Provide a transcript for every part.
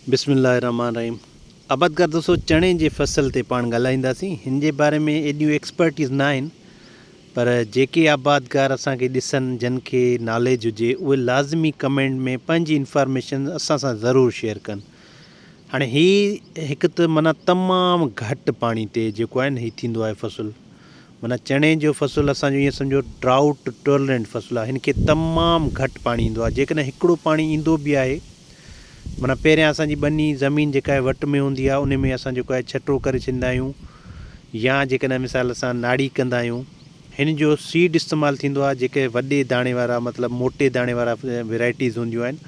बिस्मिल्लाहिर्रहमानिर्रहीम। आबादगार दोस्तों, चणे जी फसल ते पाण ॻाल्हाईंदासीं। हिन जे बारे में एॾियूं एक्सपर्टीज़ न आहिनि, पर जेके आबादगार असांखे ॾिसनि, जिन खे नॉलेज हुजे, उहे लाज़मी कमेंट में पंहिंजी इंफॉर्मेशन असां सां ज़रूरु शेयर कनि। हाणे हीअ हिकु त माना तमामु घटि पाणी ते जेको आहे न हीअ थींदो आहे फ़सुलु। माना चणे जो फ़सुलु असांजो ईअं सम्झो ड्राउट टॉलरेंट फ़सुलु आहे। हिन खे तमामु घटि पाणी ईंदो आहे। जेकॾहिं हिकिड़ो पाणी ईंदो बि आहे, माना पहिरियां असांजी ॿनी ज़मीन जेका आहे वट में हूंदी आहे, उन में असां जेको आहे छटो करे छॾींदा आहियूं, या जेकॾहिं मिसाल सां नाड़ी कंदा आहियूं। हिन जो सीड इस्तेमालु थींदो आहे। जेके वॾे दाणे वारा मतिलबु मोटे दाणे वारा वैराइटीज़ हूंदियूं आहिनि,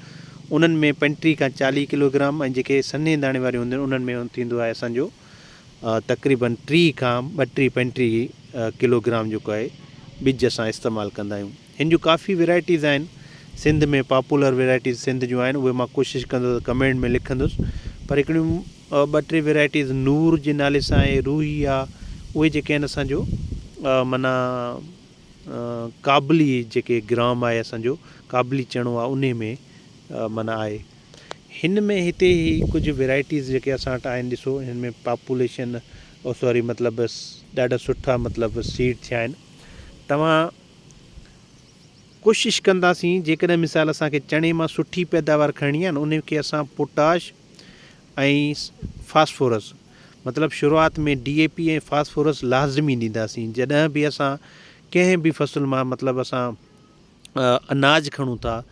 उन्हनि में 35 खां 40 किलोग्राम, ऐं जेके सन्हे दाणे वारियूं हूंदियूं आहिनि उन्हनि में थींदो आहे असांजो तक़रीबन 30 खां 32-35 किलोग्राम जेको आहे ॿिज असां इस्तेमालु कंदा आहियूं। हिन जूं काफ़ी वैराइटीज़ आहिनि। सिंध में पॉपुलर वैराइटीज़ सिंध जूं आहिनि, उहे मां कोशिशि कंदुसि कमेंट में लिखंदुसि। पर हिकिड़ियूं 2-3 वैराइटीज़ नूर जे नाले सां आहे, रूही आहे, उहे जेके आहिनि असांजो माना काबली जेके ग्राम आहे असांजो काबली चणो आहे, उन में माना आहे। हिन में हिते ई कुझु वैराइटीज़ जेके असां वटि आहिनि, ॾिसो हिन में पॉपुलेशन मतिलबु ॾाढा सुठा मतिलबु सीड थिया आहिनि। तव्हां कोशिशि कंदासीं, जेकॾहिं मिसाल असांखे चणे मां सुठी पैदावार खणणी आहे न, उन खे असां पोटाश ऐं फास्फोरस मतिलबु शुरूआति में DAP ऐं फास्फोरस लाज़मी ॾींदासीं। जॾहिं बि असां कंहिं बि फ़सुल मां मतिलबु असां अनाज खणूं था,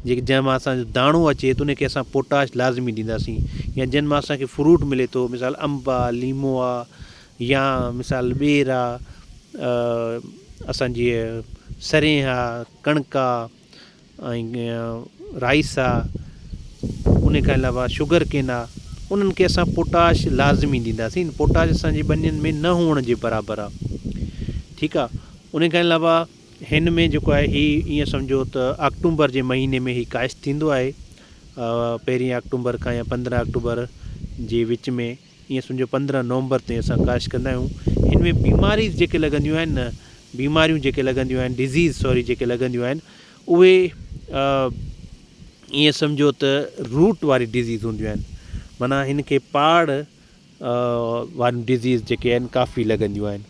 जंहिं मां असांजो दाणो अचे त उनखे असां पोटाश लाज़मी ॾींदासीं। या जिन मां असांखे फ्रूट मिले थो, मिसाल अंब आहे, लीमो आहे, या मिसाल ॿेर आहे, असांजी सरेह आहे, कणिक आहे, ऐं राइस आहे, उन खां अलावा शुगर केन आहे, उन्हनि खे असां पोटाश लाज़मी ॾींदासीं। पोटाश असांजी ॿनियुनि में न हुअण जे बराबरि आहे, ठीकु आहे। उन खां अलावा हिन में जेको आहे हीअ ईअं सम्झो त अक्टूबर जे महीने में हीअ काश्त थींदो आहे, 1 अक्टूबर खां या 15 अक्टूबर जे विच में, ईअं सम्झो 15 नवंबर ताईं असां काश्त कंदा आहियूं। हिन में बीमारी जेके लॻंदियूं आहिनि न, बीमारियूं जेके लॻंदियूं आहिनि, जेके लॻंदियूं आहिनि, उहे ईअं सम्झो त रूट वारी डिज़ीज़ हूंदियूं आहिनि। माना हिन खे पाड़ वारियूं डिज़ीज़ जेके आहिनि काफ़ी लॻंदियूं आहिनि।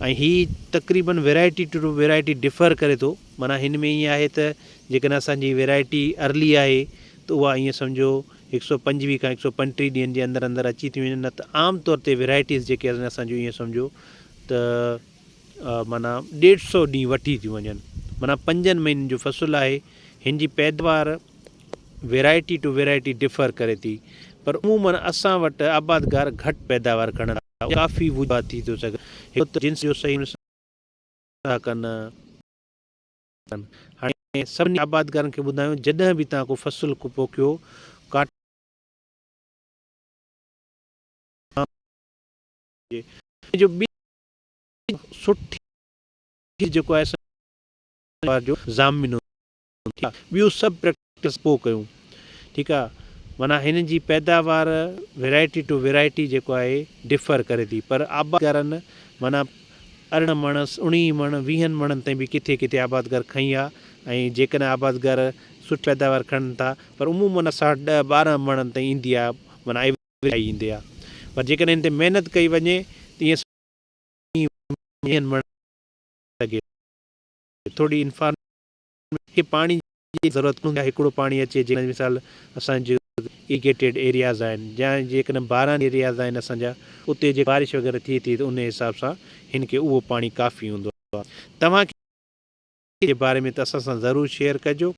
ऐं हीअ तक़रीबन वैराइटी टू वैराइटी डिफ़र करे थो। माना हिन में ईअं आहे त जेकॾहिं असांजी वैराइटी अर्ली आहे त उहा ईअं सम्झो 125 खां 135 ॾींहंनि जे अंदरि अंदरि अची थी वञे। न त आम तौर ते वैराइटीज़ जेके आहिनि असांजो ईअं सम्झो त माना 150 ॾींहं वठी थियूं वञनि। माना 5 महीननि जो फ़सुलु आहे। हिन जी पैदावार वैराइटी टू वैराइटी डिफ़र करे थी, पर उमूमन असां वटि आबादगार घटि पैदावार खणनि था, काफ़ी वुझा थी थो सघे। हिकु त जिन्स जो सही कनि। हाणे सभिनी आबादगारनि खे ॿुधायूं, जॾहिं बि तव्हां को फ़सुलु पोखियो, जो सुठी जेको आहे ज़ामिन ॿियूं सभु प्रैक्टिस पोइ कयूं, ठीकु आहे। माना हिन जी पैदावार वैराइटी टू वैराइटी जेको आहे डिफ़र करे थी, पर आबादगारनि माना 18 मण 19 मण 20 मणनि ताईं बि किथे किथे आबादगार खई आहे। ऐं जेकॾहिं आबादगार सुठी पैदावार खणनि था, पर उमूमन असां 10-12 मणनि ताईं ईंदी आहे, माना एवरेज ईंदी आहे। पर जेकॾहिं हिन ते महिनत कई वञे त ईअं थोरी इंफॉर्मेशन पाणी जी ज़रूरत हूंदी आहे। हिकिड़ो पाणी अचे, जीअं मिसाल असांजो इरिगेटेड एरियाज़ आहिनि, या जेकॾहिं 12 एरियाज़ आहिनि असांजा, उते जे बारिश वग़ैरह थिए थी त उन हिसाब सां हिन खे उहो पाणी काफ़ी हूंदो आहे। तव्हांखे जे बारे में त असां सां ज़रूरु शेयर कजो।